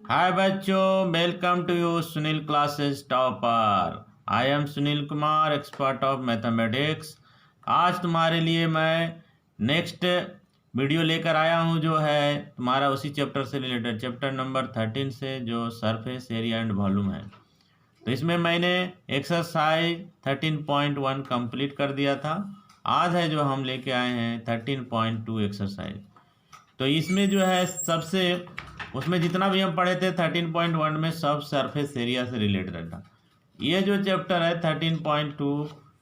हाय बच्चों, welcome to you Sunil classes topper. I am Sunil Kumar, expert of mathematics. आज तुम्हारे लिए मैं नेक्स्ट वीडियो लेकर आया हूँ, जो है तुम्हारा उसी चैप्टर से रिलेटेड, चैप्टर नंबर 13 से, जो सरफेस एरिया एंड वॉल्यूम है। तो इसमें मैंने एक्सरसाइज 13.1 कंप्लीट कर दिया था। आज है जो हम लेके आए हैं 13.2 एक्सरसाइज। तो इसमें जो है सबसे, उसमें जितना भी हम पढ़े थे 13.1 में, सब सरफेस एरिया से रिलेटेड था। ये जो चैप्टर है 13.2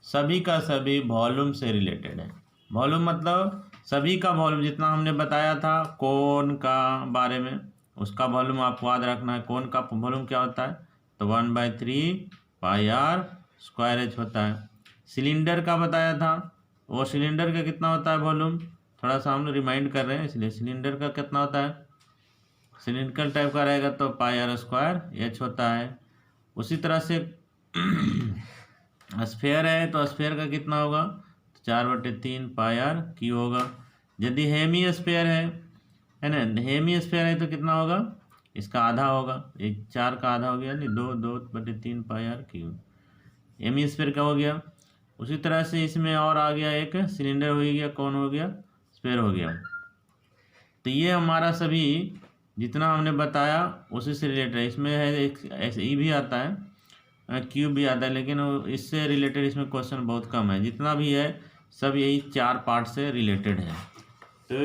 सभी का सभी वॉल्यूम से रिलेटेड है। वॉल्यूम मतलब सभी का वॉल्यूम, जितना हमने बताया था कोन का बारे में, उसका वॉल्यूम आपको याद रखना है। कोन का वॉल्यूम क्या होता है? तो 1/3 पाई आर स्क्वायर एच होता है। सिलेंडर का बताया था, वो सिलेंडर का कितना होता है वॉल्यूम, थोड़ा सा हम रिमाइंड कर रहे हैं इसलिए। सिलेंडर का कितना होता है? सिलिंड्रिकल टाइप का रहेगा तो पाई आर स्क्वायर एच होता है। उसी तरह से स्फेयर है तो स्फेयर का कितना होगा? तो 4/3 पाई आर क्यू होगा। यदि हेमी स्फेयर है ना, हेमी स्फेयर है तो कितना होगा? इसका आधा होगा, एक 4 का आधा हो गया, नहीं 2/3 pi R Q. Hemy sphere का हो गया। उसी तरह से इसमें और आ गया, एक सिलेंडर हो गया, कौन हो गया? स्फेयर हो गया। तो ये हमारा सभी जितना हमने बताया उसी से रिलेटेड है। इसमें है एक ऐसे ई भी आता है, क्यूब भी आता है, लेकिन इससे रिलेटेड इसमें क्वेश्चन बहुत कम है। जितना भी है सब यही 4 पार्ट से रिलेटेड है। तो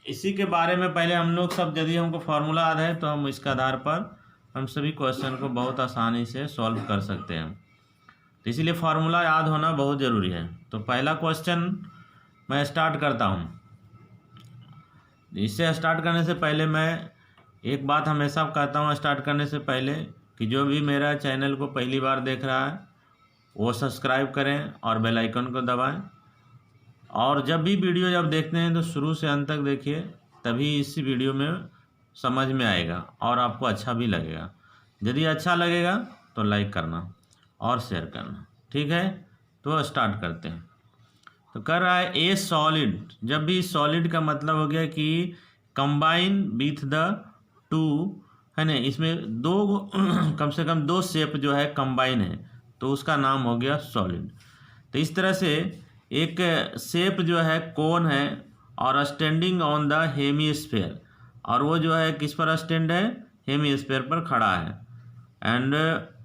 इसी के बारे में पहले हम लोग सब, यदि हमको फार्मूला याद है तो हम इसके आधार पर हम सभी क्वेश्चन को बहुत आसानी से सॉल्व कर सकते हैं। तो इसीलिए फार्मूला याद होना बहुत ज़रूरी है। तो पहला क्वेश्चन मैं स्टार्ट करता हूँ। इससे स्टार्ट करने से पहले मैं एक बात हमेशा कहता हूँ स्टार्ट करने से पहले, कि जो भी मेरा चैनल को पहली बार देख रहा है वो सब्सक्राइब करें और बेल आइकन को दबाएं। और जब भी वीडियो जब देखते हैं तो शुरू से अंत तक देखिए, तभी इस वीडियो में समझ में आएगा और आपको अच्छा भी लगेगा। यदि अच्छा लगेगा तो लाइक करना और शेयर करना, ठीक है। तो स्टार्ट करते हैं। तो कर रहा है ए सॉलिड। जब भी सॉलिड का मतलब हो गया कि कंबाइन विथ द टू, है ना, इसमें दो कम से कम 2 शेप जो है कंबाइन है, तो उसका नाम हो गया सॉलिड। तो इस तरह से एक शेप जो है कोन है और स्टैंडिंग ऑन द हेमीस्फेयर, और वो जो है किस पर स्टैंड है? हेमीस्फेयर पर खड़ा है। एंड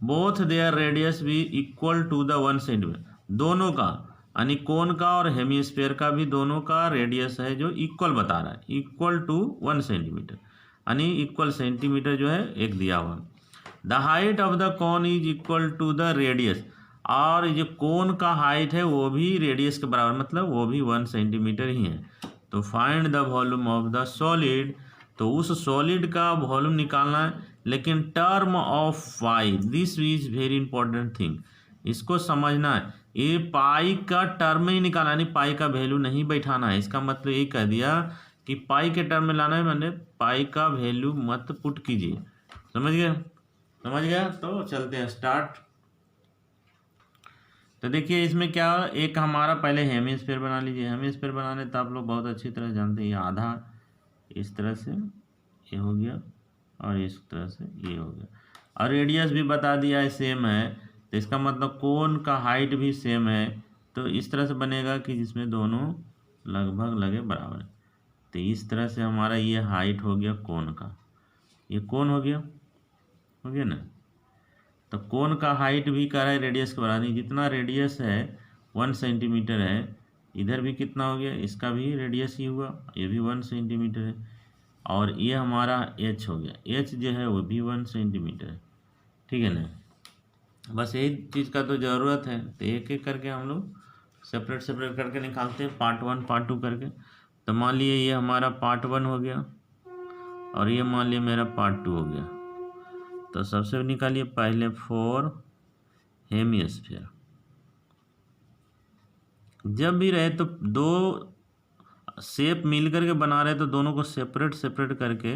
बोथ देयर रेडियस भी इक्वल टू द 1 सेंटीमीटर। दोनों का, यानी कोन का और हेमीस्फेयर का भी दोनों का रेडियस है जो इक्वल बता रहा है, इक्वल टू 1 सेंटीमीटर, यानी इक्वल सेंटीमीटर जो है एक दिया हुआ। The height of the cone is equal to the radius, और जो कोन का हाइट है वो भी रेडियस के बराबर, मतलब वो भी 1 सेंटीमीटर ही है। तो find the volume of the solid. तो उस सॉलिड का वॉल्यूम निकालना है, लेकिन term of pi, this is very important thing, इसको समझना है। ये पाई का टर्म ही निकालना, यानी पाई का वैल्यू नहीं बैठाना है। इसका मतलब ये कह दिया कि पाई के टर्म में लाना है, मैंने पाई का वैल्यू मत पुट कीजिए। समझ गया? समझ गया? तो चलते हैं स्टार्ट। तो देखिए इसमें क्या, एक हमारा पहले हेमीस्फीयर बना लीजिए। हेमीस्फीयर बनाने तो आप लोग बहुत अच्छी तरह जानते हैं, ये आधा इस तरह से ये हो गया और इस तरह से ये हो गया, और रेडियस भी बता दिया है सेम है। तो इसका मतलब कोन का हाइट भी सेम है, तो इस तरह से बनेगा कि जिसमें दोनों लगभग लगे बराबर। तो इस तरह से हमारा ये हाइट हो गया कोन का, ये कोन हो गया ना। तो कोन का हाइट भी कर रहा है रेडियस के बराबर, जितना रेडियस है 1 सेंटीमीटर है, इधर भी कितना हो गया, इसका भी रेडियस ही हुआ, ये भी 1 सेंटीमीटर है। और ये हमारा एच हो गया, एच जो है वो भी 1 सेंटीमीटर है, ठीक है ना। बस यही चीज़ का तो ज़रूरत है। तो एक एक करके हम लोग सेपरेट सेपरेट करके निकालते हैं, पार्ट 1 पार्ट 2 करके। तो मान लिए ये हमारा पार्ट 1 हो गया और ये मान लिया मेरा पार्ट 2 हो गया। तो सबसे निकालिए पहले 4 हेमीस्फीयर। जब भी रहे तो दो शेप मिल करके बना रहे तो दोनों को सेपरेट सेपरेट करके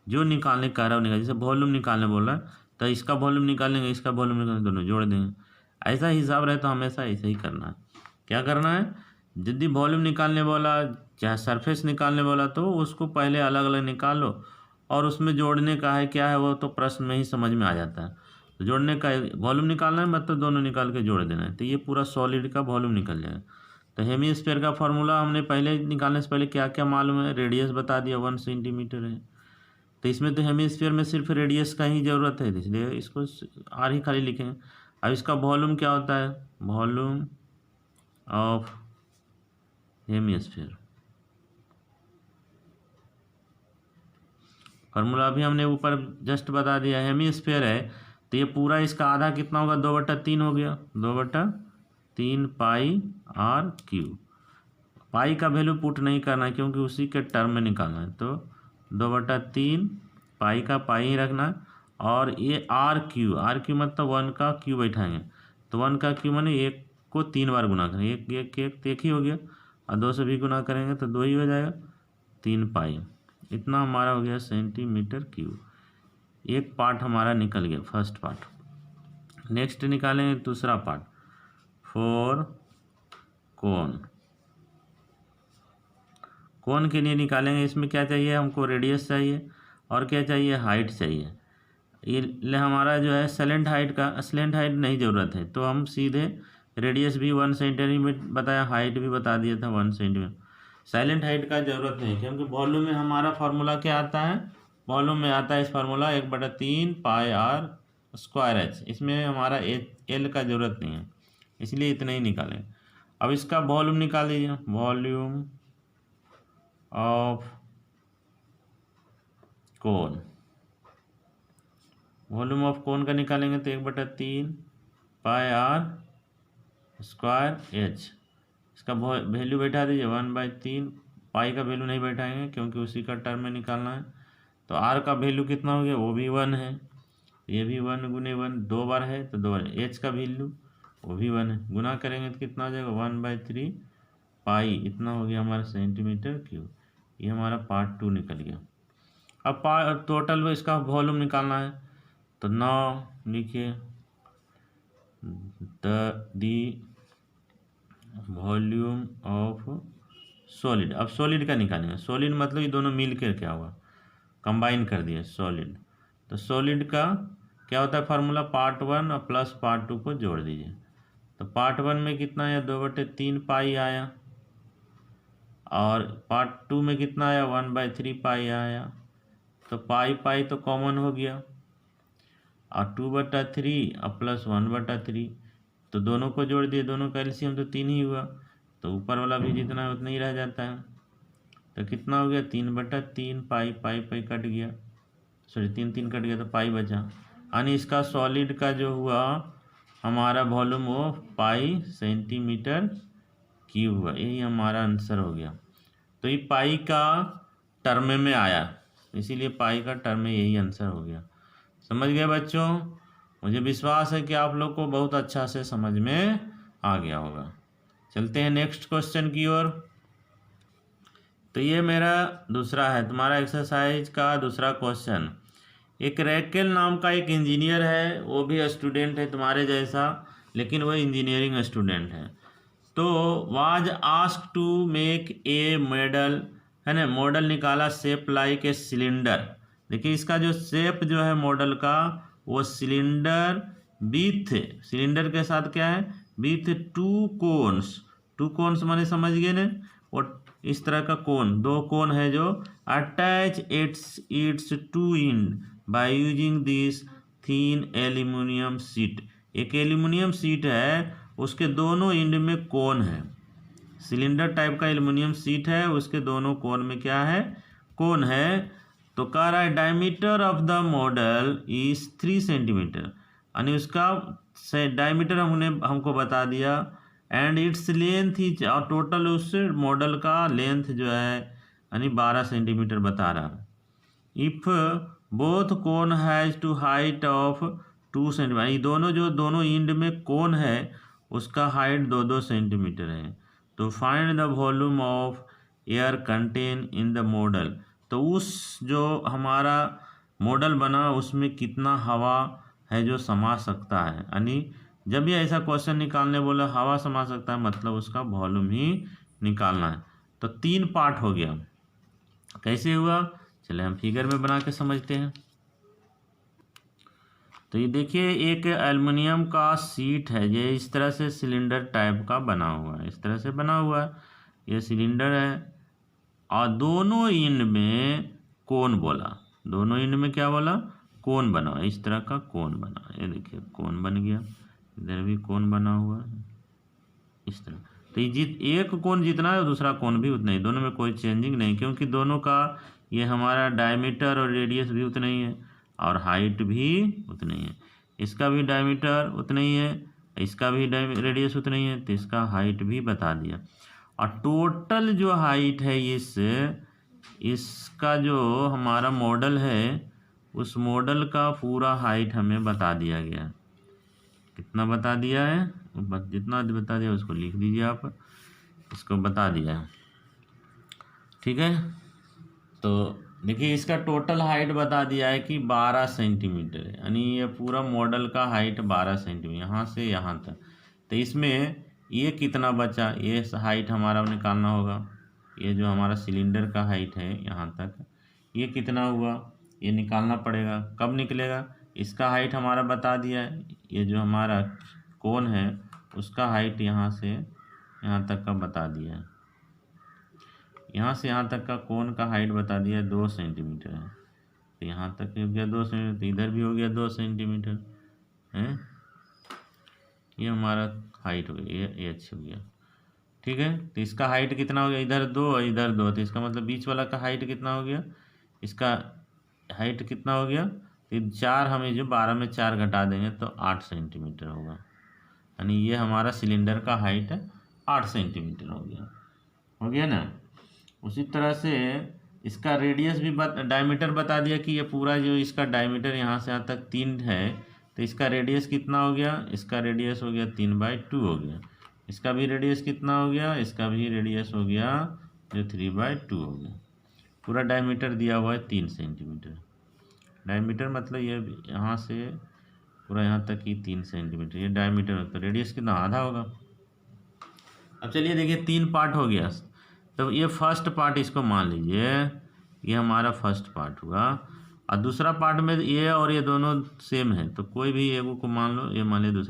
जो निकालने का रहा है निकाल। जैसे वॉल्यूम निकालने बोल रहा है तो इसका वॉल्यूम निकालेंगे, इसका वॉल्यूम निकालेंगे, दोनों जोड़ देंगे। ऐसा हिसाब रहे तो हमेशा ऐसे ही करना है। क्या करना है? यदि वॉल्यूम निकालने बोला चाहे सरफेस निकालने बोला तो उसको पहले अलग अलग निकालो और उसमें जोड़ने का है क्या है वो तो प्रश्न में ही समझ में आ जाता है। तो जोड़ने का वॉल्यूम निकालना है मतलब दोनों निकाल के जोड़ देना है, तो ये पूरा सॉलिड का वॉल्यूम निकल जाएगा। तो हेमीस्फीयर का फॉर्मूला हमने पहले निकालने से पहले क्या क्या मालूम है, रेडियस बता दिया 1 सेंटीमीटर है। तो इसमें तो हेमीस्फीयर में सिर्फ रेडियस का ही ज़रूरत है, इसलिए इसको आर ही खाली लिखेंगे। अब इसका वॉल्यूम क्या होता है, वॉल्यूम ऑफ हेमीस्फीयर, फार्मूला अभी हमने ऊपर जस्ट बता दिया। हेमीस्फीयर है तो ये पूरा इसका आधा कितना होगा, 2/3 हो गया, 2/3 पाई आर क्यू। पाई का वैल्यू पुट नहीं करना है क्योंकि उसी के टर्म में निकालना है, तो 2/3 पाई का पाई ही रखना है। और ये आर क्यू मतलब 1 का क्यू बैठाएंगे, तो 1 का क्यू माने 1 को 3 बार गुना करेंगे, एक ही हो गया, और 2 से भी गुना करेंगे तो 2 ही हो जाएगा, 3 पाई। इतना हमारा हो गया सेंटीमीटर क्यूब। एक पार्ट हमारा निकल गया, फर्स्ट पार्ट। नेक्स्ट निकालेंगे दूसरा पार्ट, फॉर कोन। कोन के लिए निकालेंगे, इसमें क्या चाहिए हमको, रेडियस चाहिए और क्या चाहिए, हाइट चाहिए। ये हमारा जो है स्लेंट हाइट नहीं ज़रूरत है, तो हम सीधे रेडियस भी 1 सेंटीमीटर बताया, हाइट भी बता दिया था 1 सेंटीमीटर। साइलेंट हाइट का ज़रूरत नहीं क्योंकि वॉल्यूम में हमारा फार्मूला क्या आता है, वॉल्यूम में आता है इस formula 1/3 pi R square H. इसमें हमारा एल का ज़रूरत नहीं है, इसलिए इतना ही निकालें। अब इसका वॉल्यूम निकाल दीजिए, volume of cone. Volume of cone का निकालेंगे तो 1/3 पाई आर स्क्वायर एच। इसका वैल्यू बैठा दीजिए 1/3, पाई का वैल्यू नहीं बैठाएंगे क्योंकि उसी का टर्म में निकालना है। तो आर का वैल्यू कितना हो गया, वो भी 1 है, ये भी 1 × 1 2 बार है तो 2 बार। एच का वैल्यू वो भी 1 है, गुना करेंगे तो कितना हो जाएगा, 1/3 पाई, इतना हो गया हमारा सेंटीमीटर क्यूब। ये हमारा पार्ट 2 निकल गया। अब टोटल इसका वॉल्यूम निकालना है, तो 9 लिखिए, दी वॉल्यूम ऑफ सॉलिड। अब सॉलिड का निकालेंगे, सॉलिड मतलब ये दोनों मिल कर क्या हुआ, कंबाइन कर दिए सॉलिड। तो सॉलिड का क्या होता है फार्मूला, पार्ट 1 और प्लस पार्ट 2 को जोड़ दीजिए। तो पार्ट 1 में कितना आया, 2/3 पाई आया, और पार्ट 2 में कितना आया, 1/3 पाई आया। तो पाई तो कॉमन हो गया, और 2/3 और प्लस 1/3, तो दोनों को जोड़ दिए, दोनों का एलसीएम तो 3 ही हुआ, तो ऊपर वाला भी जितना है उतना ही रह जाता है। तो कितना हो गया, 3/3 पाई कट गया, सॉरी 3 कट गया तो पाई बचा। यानी इसका सॉलिड का जो हुआ हमारा वॉल्यूम वो पाई सेंटीमीटर क्यूब हुआ, यही हमारा आंसर हो गया। तो ये पाई का टर्म में आया, इसीलिए पाई का टर्म में यही आंसर हो गया। समझ गए बच्चों, मुझे विश्वास है कि आप लोग को बहुत अच्छा से समझ में आ गया होगा। चलते हैं नेक्स्ट क्वेश्चन की ओर। तो ये मेरा दूसरा है, तुम्हारा एक्सरसाइज का दूसरा क्वेश्चन। एक रैकेल नाम का एक इंजीनियर है, वो भी स्टूडेंट है तुम्हारे जैसा, लेकिन वो इंजीनियरिंग स्टूडेंट है। तो was ask to make a model, है ना, मॉडल निकाला शेप लाइक ए सिलेंडर। देखिए इसका जो शेप जो है मॉडल का, वो सिलेंडर विथ, सिलेंडर के साथ क्या है, विथ 2 कोन्स माने समझ गए ना, और इस तरह का कोन, 2 कोन है जो attach it's 2 and by using this thin aluminium sheet. एक एल्यूमिनियम शीट है, उसके दोनों एंड में कोन है, सिलेंडर टाइप का एल्यूमिनियम शीट है, उसके दोनों कोन में क्या है, कोन है। तो कह रहा है diameter of the model is 3 centimetre, यानी उसका डायमीटर हमको बता दिया, एंड इट्स लेंथ इज, और टोटल उस मॉडल का लेंथ जो है यानी 12 सेंटीमीटर बता रहा है। If both cone has to height of 2 centimetre, दोनों एंड में कोन है उसका हाइट 2-2 सेंटीमीटर है। तो find the volume of air contain in the model. तो उस जो हमारा मॉडल बना उसमें कितना हवा है जो समा सकता है, यानी जब भी ऐसा क्वेश्चन निकालने बोला हवा समा सकता है मतलब उसका वॉल्यूम ही निकालना है। तो 3 पार्ट हो गया, कैसे हुआ, चले हम फिगर में बना के समझते हैं। तो ये देखिए एक एल्युमिनियम का सीट है, ये इस तरह से सिलेंडर टाइप का बना हुआ है, इस तरह से बना हुआ है, ये सिलेंडर है और दोनों एंड में कोन बोला, दोनों एंड में क्या बोला, कोन बना हुआ, इस तरह का कोन बना, ये देखिए कोन बन गया, इधर भी कोन बना हुआ है इस तरह। तो ये एक कोन जितना है दूसरा कोन भी उतना ही, दोनों में कोई चेंजिंग नहीं, क्योंकि दोनों का ये हमारा डायमीटर और रेडियस भी उतना ही है और हाइट भी उतना ही है, इसका भी डायमीटर उतना ही है, इसका भी रेडियस उतना ही है, तो इसका हाइट भी बता दिया। और टोटल जो हाइट है इसका जो हमारा मॉडल है उस मॉडल का पूरा हाइट हमें बता दिया गया है। कितना बता दिया है, जितना बता दिया उसको लिख दीजिए आप, इसको बता दिया है, ठीक है। तो देखिए इसका टोटल हाइट बता दिया है कि 12 सेंटीमीटर है, यानी ये पूरा मॉडल का हाइट 12 सेंटीमीटर यहाँ से यहाँ तक। तो इसमें ये कितना बचा, ये हाइट हमारा निकालना होगा, ये जो हमारा सिलेंडर का हाइट है यहाँ तक ये कितना हुआ ये निकालना पड़ेगा। कब निकलेगा, इसका हाइट हमारा बता दिया है, ये जो हमारा कोन है उसका हाइट यहाँ से यहाँ तक का बता दिया है, यहाँ से यहाँ तक का कोन का हाइट बता दिया है 2 सेंटीमीटर है, तो यहाँ तक हो गया 2 सेंटीमीटर, तो इधर भी हो गया 2 सेंटीमीटर है, ये हमारा हाइट हो गया, ये एच हो गया, ठीक है। तो इसका हाइट कितना हो गया, इधर 2 और इधर 2, तो इसका मतलब बीच वाला का हाइट कितना हो गया, इसका हाइट कितना हो गया, तो 4 हमें जो 12 में 4 घटा देंगे तो 8 सेंटीमीटर होगा, यानी ये हमारा सिलेंडर का हाइट 8 सेंटीमीटर हो गया ना। उसी तरह से इसका रेडियस भी डायमीटर बता दिया कि ये पूरा जो इसका डायमीटर यहाँ से यहाँ तक 3 है, तो इसका रेडियस कितना हो गया, इसका रेडियस हो गया 3/2 हो गया, इसका भी रेडियस कितना हो गया, इसका भी रेडियस हो गया जो 3/2 हो गया। पूरा डायमीटर दिया हुआ है 3 सेंटीमीटर, डायमीटर मतलब ये यहाँ से पूरा यहाँ तक ही 3 सेंटीमीटर ये डायमीटर, तो रेडियस कितना आधा होगा। अब चलिए देखिए 3 पार्ट हो गया, तो ये फर्स्ट पार्ट इसको मान लीजिए, ये हमारा फर्स्ट पार्ट हुआ, और दूसरा पार्ट में ये और ये दोनों सेम है, तो कोई भी एक को मान लो, ये मान लीजिए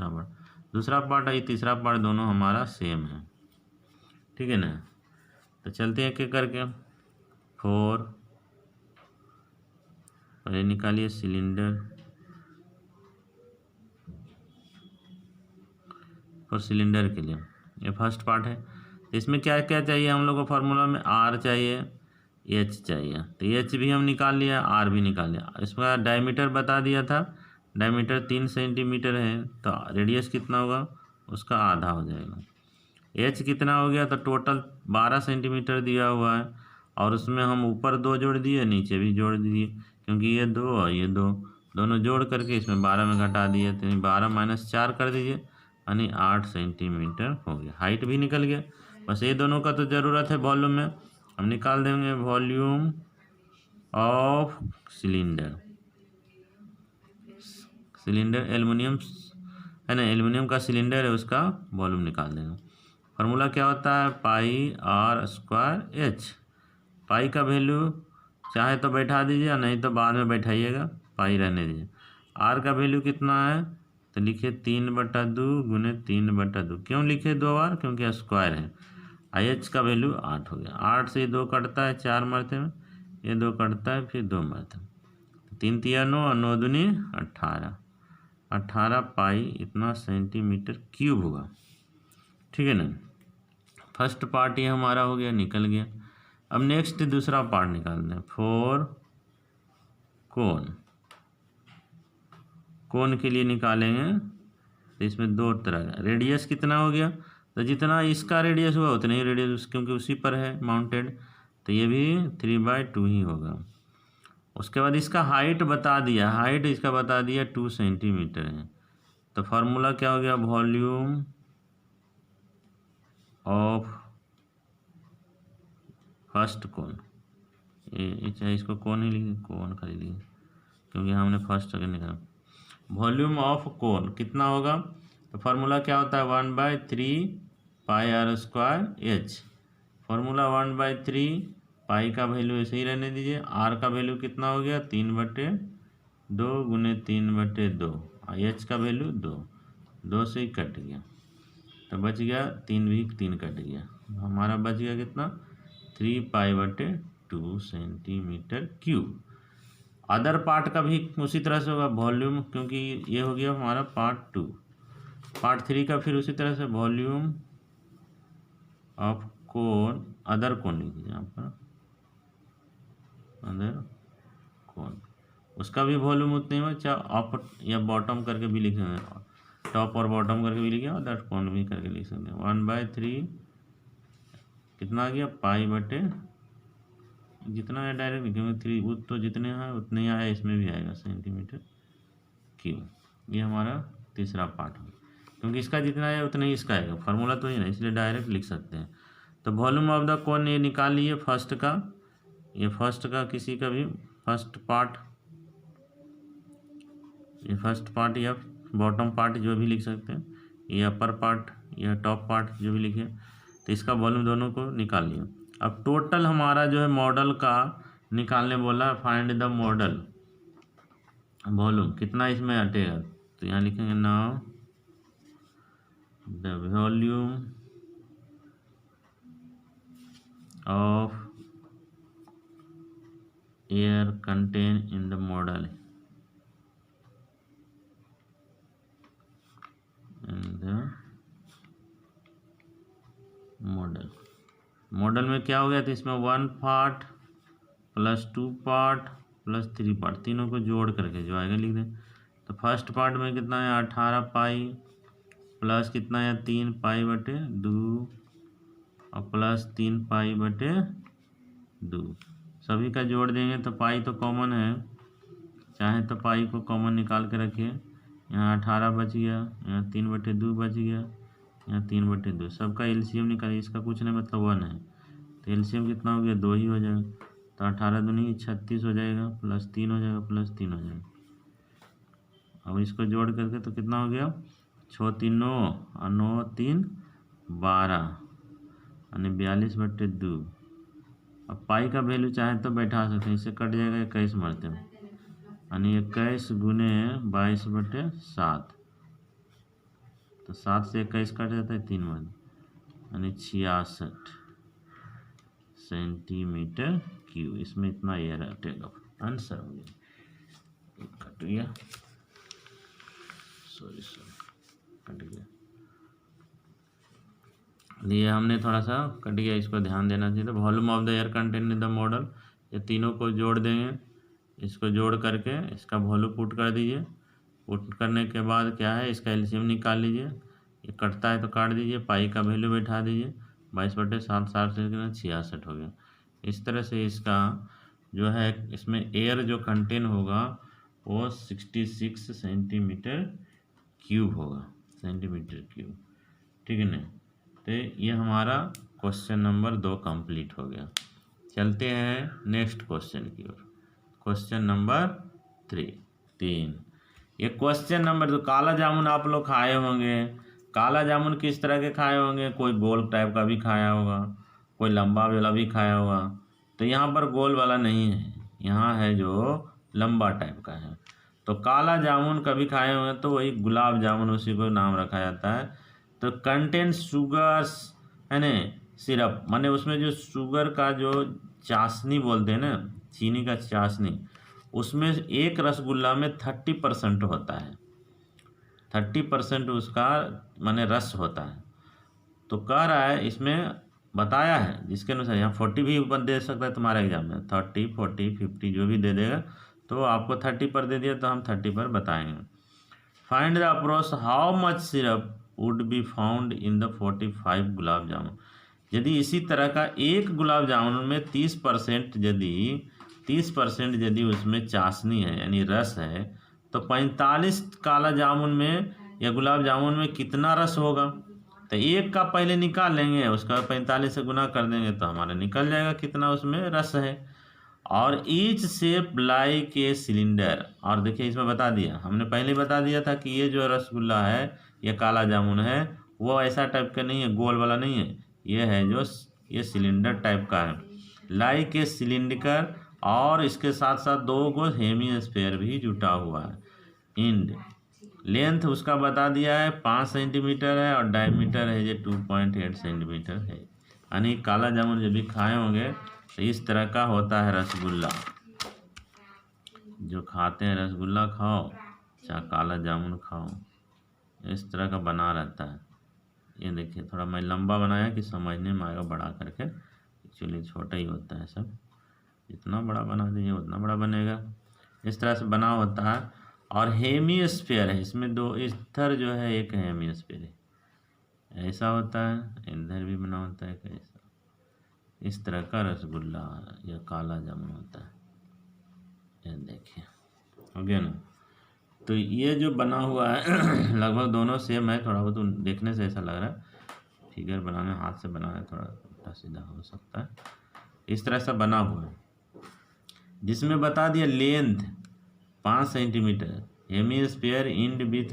दूसरा पार्ट और ये तीसरा पार्ट दोनों हमारा सेम है, ठीक है ना। तो चलते हैं एक करके, 4 पहले निकालिए सिलेंडर, और सिलेंडर के लिए ये फर्स्ट पार्ट है, इसमें क्या क्या चाहिए हम लोग को, फार्मूला में आर चाहिए, एच चाहिए, तो एच भी हम निकाल लिया, आर भी निकाल लिया। इसका डायमीटर बता दिया था, डायमीटर 3 सेंटीमीटर है, तो रेडियस कितना होगा उसका आधा हो जाएगा। एच कितना हो गया, तो टोटल 12 सेंटीमीटर दिया हुआ है, और उसमें हम ऊपर 2 जोड़ दिए, नीचे भी जोड़ दिए, क्योंकि ये 2 और ये 2 दोनों जोड़ करके इसमें 12 में घटा दिए, तो 12 - 4 कर दीजिए, यानी 8 सेंटीमीटर हो गया, हाइट भी निकल गया। बस ये दोनों का तो ज़रूरत है वॉल्यूम में, हम निकाल देंगे वॉल्यूम ऑफ सिलेंडर, एल्युमिनियम है ना, एल्युमिनियम का सिलेंडर है उसका वॉल्यूम निकाल देंगे। फार्मूला क्या होता है, πr²h, पाई का वैल्यू चाहे तो बैठा दीजिए, नहीं तो बाद में बैठाइएगा, पाई रहने दीजिए। आर का वैल्यू कितना है, तो लिखे 3/2 गुने 3/2, क्यों लिखे 2 बार, क्योंकि स्क्वायर है। एच का वैल्यू 8 हो गया, 8 से 2 कटता है 4 मरतबे, ये 2 कटता है फिर 2 मरतबे, 3 तिया 9 और 9 दूनी 18 पाई इतना सेंटीमीटर क्यूब होगा, ठीक है ना। फर्स्ट पार्ट ये हमारा हो गया, निकल गया। अब नेक्स्ट दूसरा पार्ट निकालते हैं, 4 कोन के लिए निकालेंगे, तो इसमें 2 तरह का रेडियस कितना हो गया, तो जितना इसका रेडियस हुआ उतना ही रेडियस, क्योंकि उसी पर है माउंटेड, तो ये भी 3/2 ही होगा। उसके बाद इसका हाइट बता दिया, हाइट इसका बता दिया 2 सेंटीमीटर है, तो फार्मूला क्या हो गया, वॉल्यूम ऑफ फर्स्ट कोन, ये चाहे इसको कोन ही लिखिए, कोन खाली लिखिए, क्योंकि हमने फर्स्ट अगर निकाला। वॉल्यूम ऑफ कोन कितना होगा, तो फार्मूला क्या होता है, 1/3 πr²h, फार्मूला 1/3 पाई का वैल्यू ऐसे ही रहने दीजिए। आर का वैल्यू कितना हो गया 3/2 गुने 3/2 और एच का वैल्यू 2 से ही कट गया तो बच गया 3 भी 3 कट गया, हमारा बच गया कितना 3π/2 सेंटीमीटर क्यूब। अदर पार्ट का भी उसी तरह से होगा वॉल्यूम, क्योंकि ये हो गया हमारा पार्ट 2। पार्ट 3 का फिर उसी तरह से वॉल्यूम ऑफ कोन, अदर कोन लिख दीजिए यहाँ पर, अदर कोन, उसका भी वॉल्यूम उतने में, चाहे अप या बॉटम करके भी लिख सकते हैं, टॉप और बॉटम करके भी लिखे, अदर कोन भी करके लिख सकते हैं। 1/3 कितना आ गया π/, जितना है डायरेक्ट लिखेंगे 3, वो तो जितने हैं उतने ही आया, इसमें भी आएगा सेंटीमीटर क्यूब। ये हमारा तीसरा पार्ट है, क्योंकि इसका जितना है उतना ही इसका आएगा, फार्मूला तो ही नहीं, इसलिए डायरेक्ट लिख सकते हैं। तो वॉल्यूम ऑफ द कोन ये निकाल लिए फर्स्ट का, ये फर्स्ट का किसी का भी फर्स्ट पार्ट, ये फर्स्ट पार्ट या बॉटम पार्ट जो भी लिख सकते हैं, ये अपर पार्ट या टॉप पार्ट जो भी लिखे, तो इसका वॉल्यूम दोनों को निकाल लिया। अब टोटल हमारा जो है मॉडल का निकालने बोला, फाइंड द मॉडल वॉल्यूम कितना इसमें हटेगा, तो यहाँ लिखेंगे now the volume of air contain in the model, model में क्या हो गया था, इसमें 1 part plus 2 part plus 3 part, तीनों को जोड़ करके जो आएगा लिख दें। तो फर्स्ट पार्ट में कितना है 18 पाई प्लस कितना है 3π/2 और प्लस 3π/2, सभी का जोड़ देंगे तो पाई तो कॉमन है, चाहे तो पाई को कॉमन निकाल के रखिए। यहाँ 18 बच गया, यहाँ 3/2 बच गया, यहाँ 3/2, सबका एलसीएम निकालिए, इसका कुछ नहीं मतलब 1 है, तो एलसीएम कितना हो गया 2 ही हो जाएगा, तो 18 दूनी 36 हो जाएगा, प्लस 3 हो जाएगा, प्लस 3 हो जाएगा। अब इसको जोड़ करके तो कितना हो गया 6 3 9 और 9 3 12 यानी 42/2। अब पाई का वैल्यू चाहे तो बैठा सकते हैं, इससे कट जाएगा 21 मरते में, यानी 21 गुने 22/7, तो 7 से 21 कट जाता है 3 बार, यानी 66 सेंटीमीटर क्यूब। इसमें इतना एयर हटेगा, आंसर हो गया, कट गया, सॉरी कट गया, ये हमने थोड़ा सा कट गया, इसको ध्यान देना चाहिए। तो volume of the air contain in the model, ये तीनों को जोड़ देंगे, इसको जोड़ करके इसका वॉल्यूम पुट कर दीजिए, पुट करने के बाद क्या है इसका एलसीएम निकाल लीजिए, ये कटता है तो काट दीजिए, पाई का वैल्यू बैठा दीजिए, 22/7 7 से 66 हो गया। इस तरह से इसका जो है इसमें एयर जो कंटेन होगा वो 66 सेंटीमीटर क्यूब होगा, सेंटीमीटर क्यूब, ठीक है ना। तो ये हमारा क्वेश्चन नंबर 2 कंप्लीट हो गया। चलते हैं नेक्स्ट क्वेश्चन की ओर, क्वेश्चन नंबर 3। ये क्वेश्चन नंबर 2, काला जामुन आप लोग खाए होंगे, काला जामुन किस तरह के खाए होंगे, कोई गोल टाइप का भी खाया होगा, कोई लंबा वाला भी खाया होगा, तो यहाँ पर गोल वाला नहीं है, यहाँ है जो लंबा टाइप का है। तो काला जामुन कभी खाए होंगे तो वही गुलाब जामुन, उसी को नाम रखा जाता है। तो कंटेन शुगर्स है ना, सिरप माने उसमें जो शुगर का जो चाशनी बोलते हैं ना, चीनी का चाशनी, उसमें एक रसगुल्ला में 30% होता है, 30% उसका माने रस होता है। तो कह रहा है इसमें बताया है जिसके अनुसार, यहाँ 40 भी दे सकता है तुम्हारे एग्जाम में, 30 40 50 जो भी दे देगा, तो आपको 30 पर दे दिया तो हम 30 पर बताएंगे। Find the approach how much syrup would be found in the 45 gulab jamun. यदि इसी तरह का एक गुलाब जामुन में 30% यदि उसमें चाशनी है यानी रस है, तो 45 काला जामुन में या गुलाब जामुन में कितना रस होगा। तो एक का पहले निकाल लेंगे, उसका 45 से गुना कर देंगे तो हमारा निकल जाएगा कितना उसमें रस है। और each shape like a cylinder, और देखिए इसमें बता दिया, हमने पहले बता दिया था कि ये जो रसगुल्ला है या काला जामुन है वो ऐसा टाइप का नहीं है, गोल वाला नहीं है, ये है जो ये सिलेंडर टाइप का है। लाइक ए सिलिंडर, और इसके साथ साथ 2 गो हेमिस्फीयर भी जुटा हुआ है। इंड लेंथ उसका बता दिया है 5 सेंटीमीटर है, और डायमीटर है ये 2.8 सेंटीमीटर है। यानी काला जामुन जब भी खाए होंगे तो इस तरह का होता है रसगुल्ला। जो खाते हैं रसगुल्ला खाओ चाहे काला जामुन खाओ, इस तरह का बना रहता है। ये देखिए थोड़ा मैं लंबा बनाया कि समझने में आएगा बड़ा करके, एक्चुअली छोटा ही होता है सब। जितना बड़ा बना दीजिए उतना बड़ा बनेगा। इस तरह से बना होता है। और हेमिस्फीयर है इसमें, 2 इधर जो है एक हेमिस्फीयर है, ऐसा होता है। इधर भी बना होता है कैसा, इस तरह का रसगुल्ला या काला जामुन होता है। ये देखिए हो गया ना। तो ये जो बना हुआ है लगभग दोनों सेम है, थोड़ा बहुत देखने से ऐसा लग रहा है, फिगर बनाने हाथ से बनाना थोड़ा उल्टा सीधा हो सकता है। इस तरह से बना हुआ है, जिसमें बता दिया length 5 centimetre, hemisphere end with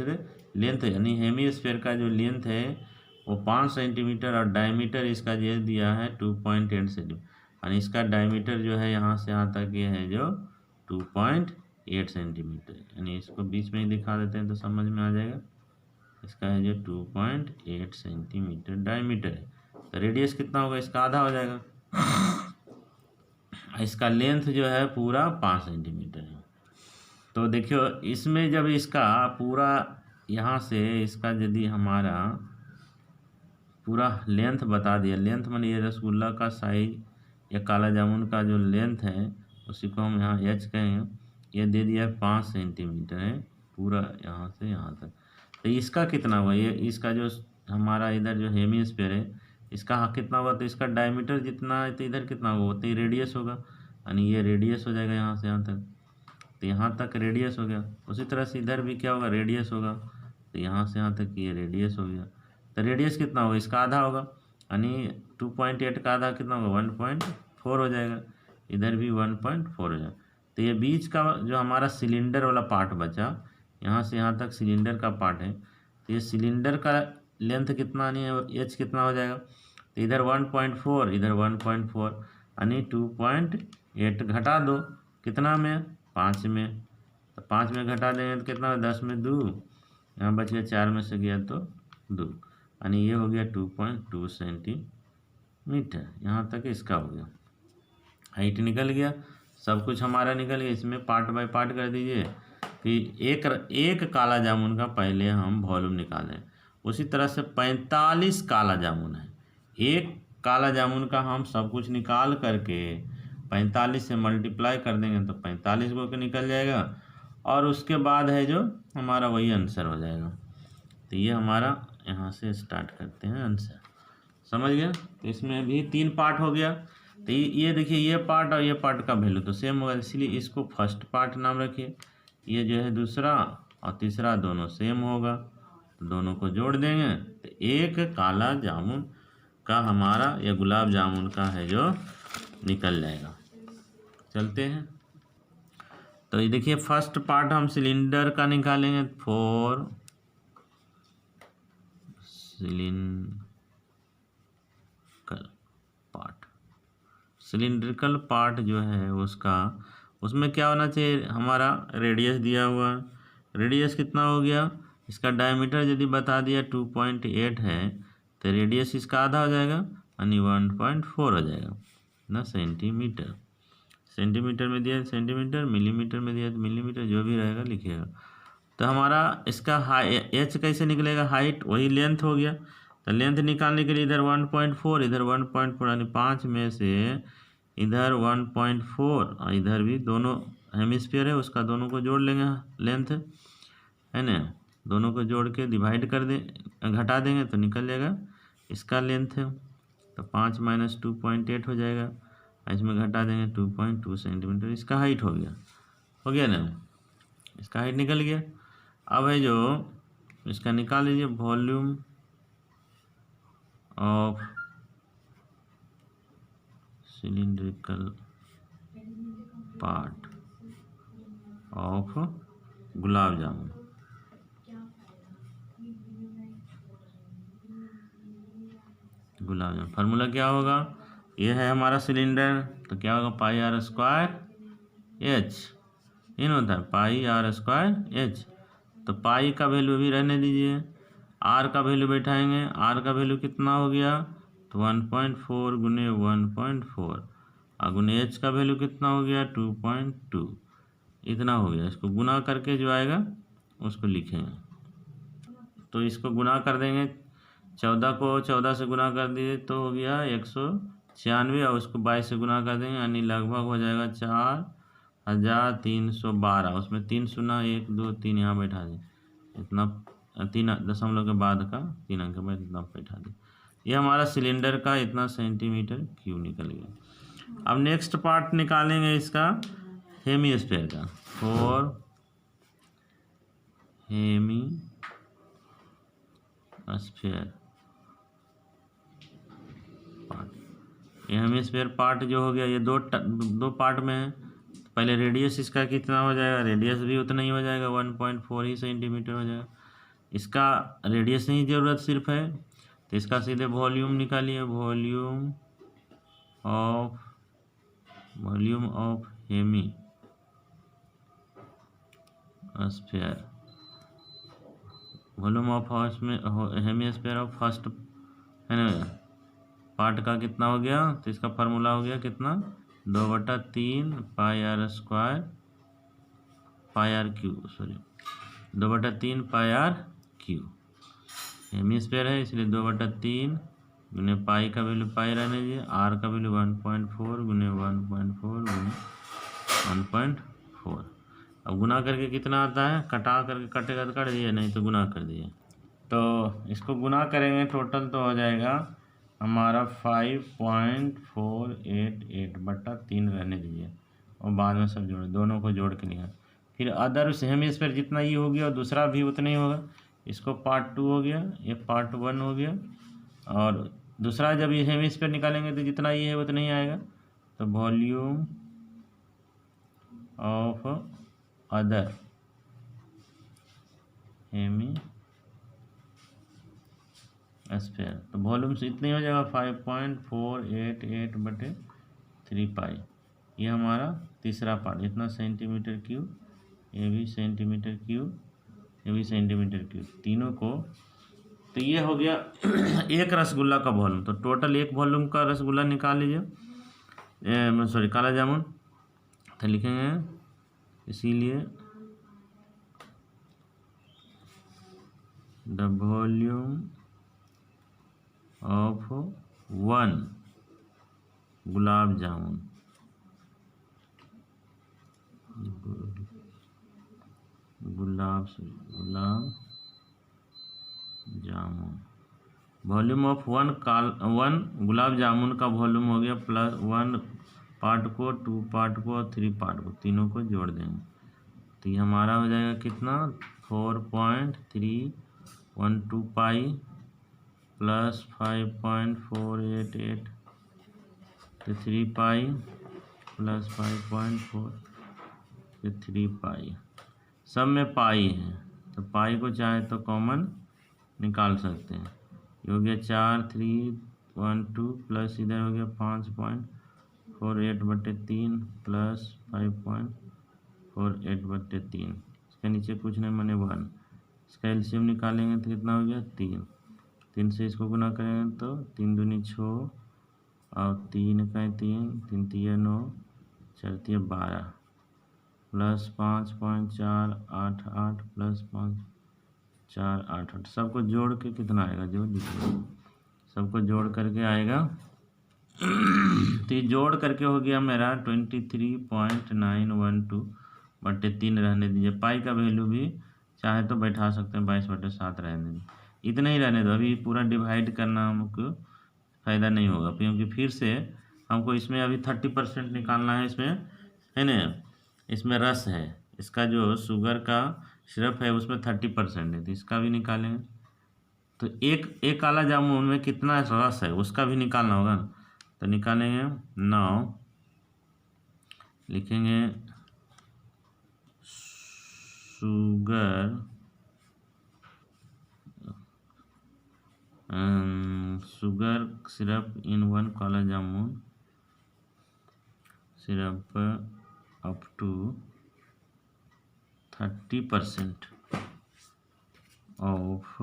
length, यानी हेमिस्फीयर का जो लेंथ है वो 5 सेंटीमीटर, और डायमीटर इसका ये दिया है 2.8 सेंटीमीटर, यानी इसका डायमीटर जो है यहाँ से यहाँ तक ये है जो 2.8 सेंटीमीटर। यानी इसको बीच में ही दिखा देते हैं तो समझ में आ जाएगा। इसका है जो 2.8 सेंटीमीटर डायमीटर है। तो रेडियस कितना होगा, इसका आधा हो जाएगा। इसका लेंथ जो है पूरा 5 सेंटीमीटर है। तो देखियो इसमें जब इसका पूरा यहाँ से इसका यदि हमारा पूरा लेंथ बता दिया, लेंथ माने ये रसगुल्ला का साइज या काला जामुन का जो लेंथ है उसी को हम यहाँ एच कहेंगे। ये दे दिया है 5 सेंटीमीटर है पूरा यहाँ से यहाँ तक। तो इसका कितना हुआ, ये इसका जो हमारा इधर जो हेमिस्फीयर है इसका कितना हुआ, तो इसका डायमीटर जितना है तो इधर कितना होगा, तो ये रेडियस होगा, यानी ये रेडियस हो जाएगा यहाँ से यहाँ तक। तो यहाँ तक रेडियस हो गया। उसी तरह से इधर भी क्या होगा, रेडियस होगा। तो यहाँ से यहाँ तक ये रेडियस हो गया। तो रेडियस कितना होगा, इसका आधा होगा, यानी 2.8 का आधा कितना होगा, 1.4 हो जाएगा। इधर भी 1.4 हो जाएगा। तो ये बीच का जो हमारा सिलेंडर वाला पार्ट बचा, यहाँ से यहाँ तक सिलेंडर का पार्ट है, तो ये सिलेंडर का लेंथ कितना नहीं है, एच कितना हो जाएगा, तो इधर 1.4 इधर 1.4, यानी 2.8 घटा दो कितना में, 5 में। तो 5 में घटा देंगे तो कितना, 10 में 2, यहाँ बच गया 4 में से गया तो 2, यानी ये हो गया 2.2 सेंटीमीटर। यहाँ तक इसका हो गया, हाइट निकल गया, सब कुछ हमारा निकल गया। इसमें पार्ट बाय पार्ट कर दीजिए कि एक काला जामुन का पहले हम वॉल्यूम निकालें। उसी तरह से 45 काला जामुन है, एक काला जामुन का हम सब कुछ निकाल करके 45 से मल्टीप्लाई कर देंगे तो 45 को निकल जाएगा, और उसके बाद है जो हमारा वही आंसर हो जाएगा। तो ये हमारा यहाँ से स्टार्ट करते हैं आंसर, समझ गया। तो इसमें भी 3 पार्ट हो गया। तो ये देखिए ये पार्ट और ये पार्ट का वैल्यू तो सेम होगा, इसलिए इसको फर्स्ट पार्ट नाम रखिए। ये जो है दूसरा और तीसरा दोनों सेम होगा, तो दोनों को जोड़ देंगे तो एक काला जामुन का हमारा या गुलाब जामुन का है जो निकल जाएगा। चलते हैं। तो ये देखिए फर्स्ट पार्ट हम सिलेंडर का निकालेंगे, 4 सिलिंड्रिकल पार्ट जो है उसमें क्या होना चाहिए, हमारा रेडियस दिया हुआ, रेडियस कितना हो गया, इसका डायमीटर यदि बता दिया 2.8 है तो रेडियस इसका आधा हो जाएगा, यानी 1.4 हो जाएगा ना सेंटीमीटर। सेंटीमीटर में दिया सेंटीमीटर, मिलीमीटर में दिया तो मिलीमीटर, जो भी रहेगा लिखिएगा। तो हमारा इसका एच कैसे निकलेगा, हाइट वही लेंथ हो गया। तो लेंथ निकालने के लिए इधर 1.4 इधर 1.4, यानी 5 में से इधर 1.4 और इधर भी दोनों हेमिस्फीयर है उसका दोनों को जोड़ लेंगे, लेंथ है ना, दोनों को जोड़ के डिवाइड कर दें, घटा देंगे तो निकल जाएगा इसका लेंथ है। तो 5 - 2.8 हो जाएगा, इसमें घटा देंगे 2.2 सेंटीमीटर, इसका हाइट हो गया ना, इसका हाइट निकल गया। अब है जो इसका निकाल लीजिए volume of cylindrical part of gulab jamun. Formula क्या होगा, ये है हमारा सिलेंडर, तो क्या होगा पाई आर स्क्वायर एच, इन होता है पाई आर स्क्वायर एच। तो पाई का वैल्यू भी रहने दीजिए, आर का वैल्यू बैठाएंगे, आर का वैल्यू कितना हो गया, तो 1.4 गुने 1.4 और गुने एच का वैल्यू कितना हो गया 2.2, इतना हो गया। इसको गुना करके जो आएगा उसको लिखेंगे, तो इसको गुना कर देंगे, 14 को 14 से गुना कर दिए तो हो गया 196 और उसको 22 से गुना कर देंगे, यानी लगभग हो जाएगा 4312। उसमें 3 शून्य 1 2 3 यहाँ बैठा दें, इतना 3 दशमलव के बाद का 3 अंक के बाद इतना बैठा दें। ये हमारा सिलेंडर का इतना सेंटीमीटर क्यूब निकल गया। अब नेक्स्ट पार्ट निकालेंगे इसका हेमीस्फीयर का, फॉर हेमीस्फीयर पार्ट। ये हेमीस्फीयर पार्ट जो हो गया ये दो पार्ट में है। पहले रेडियस इसका कितना हो जाएगा, रेडियस भी उतना ही हो जाएगा 1.4 ही सेंटीमीटर हो जाएगा। इसका रेडियस नहीं ज़रूरत सिर्फ है, तो इसका सीधे वॉल्यूम निकालिए, volume of hemisphere, volume of hemisphere of first है ना पार्ट का कितना हो गया, तो इसका फार्मूला हो गया कितना 2/3 pi R square pi R cube, sorry 2/3 pi R cube. Hemisphere है इसलिए 2/3 गुने पाई का वैल्यू पाई रहने दीजिए, आर का वैल्यू 1.4 गुने 1.4 गुने 1.4। अब गुना करके कितना आता है, कटा करके कटेगा तो कट दिए, नहीं तो गुना कर दिए। तो इसको गुना करेंगे टोटल तो हो जाएगा हमारा 5.488/3 रहने दीजिए और बाद में सब जोड़, दोनों को जोड़ के लिखा। फिर अदर हेमीस्फीयर जितना ये हो गया और दूसरा भी उतना ही होगा, इसको पार्ट 2 हो गया, ये पार्ट 1 हो गया, और दूसरा जब ये हेमीस्फीयर निकालेंगे तो जितना ये है उतना ही आएगा। तो वॉल्यूम ऑफ अदर हेमीस्फीयर, तो वॉल्यूम से इतनी हो जाएगा 5.488/3 पाई। ये हमारा तीसरा पार्ट, इतना सेंटीमीटर क्यूब, ये भी सेंटीमीटर क्यूब, ये भी सेंटीमीटर क्यूब, तीनों को। तो ये हो गया एक रसगुल्ला का वॉल्यूम। तो टोटल एक वॉल्यूम का रसगुल्ला निकाल लीजिए, सॉरी काला जामुन, तो लिखेंगे इसीलिए the volume of 1 gulab jamun, gulab jamun, volume of 1 gulab jamun का वॉल्यूम हो गया प्लस 1 पार्ट को 2 पार्ट को और 3 पार्ट को, तीनों को जोड़ देंगे तो ये हमारा हो जाएगा कितना 4.312 पाई प्लस 5.488 तो 3 पाई प्लस 5.4 तो 3 पाई, सब में पाई है तो पाई को चाहे तो कॉमन निकाल सकते हैं। ये हो गया 4312 प्लस इधर हो गया 5.48/3 प्लस 5.48/3, इसके नीचे कुछ नहीं माने 1, इसका एलसीएम निकालेंगे तो कितना हो गया 3 से इसको गुना करेंगे तो 3 दूनी 6 और 3 का 3 3 9 4 12 प्लस 5.488 प्लस 5.488, सबको जोड़ के कितना आएगा, जो लिखिए सबको जोड़ करके आएगा तो ये जोड़ करके हो गया मेरा 23.912/3 रहने दीजिए। पाई का वैल्यू भी चाहे तो बैठा सकते हैं 22/7 रहने दीजिए, इतना ही रहने दो, अभी पूरा डिवाइड करना हमको फ़ायदा नहीं होगा क्योंकि फिर से हमको इसमें अभी 30% निकालना है, इसमें है ना, इसमें रस है, इसका जो शुगर का सिरप है उसमें 30% है तो इसका भी निकालेंगे। तो एक काला जामुन में कितना रस है उसका भी निकालना होगा ना, तो निकालेंगे 9, लिखेंगे sugar syrup in 1 kala jamun syrup up to 30% of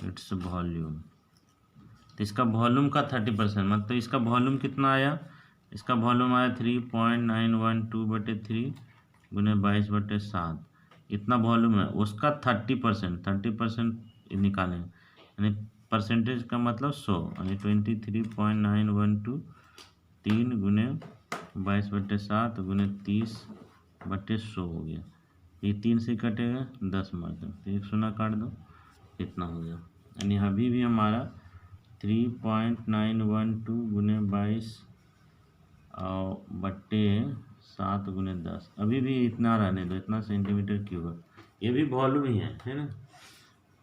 its volume. तो इसका वॉल्यूम का 30%, मतलब इसका वॉल्यूम कितना आया, इसका वॉल्यूम आया 3.912/3 गुने 22/7, इतना वॉल्यूम है। उसका 30% निकालें, यानी परसेंटेज का मतलब 100, यानी 23.912 3 गुने 22/7 गुने 30/100 हो गया। ये 3 से कटेगा 10 मार्क, तो 1 शून्य काट दो, इतना हो गया। यानी अभी भी हमारा 3.912 गुने 22/7 गुने 10, अभी भी इतना रहने दो, इतना सेंटीमीटर क्यूब है। ये भी वॉल्यूम ही है ना।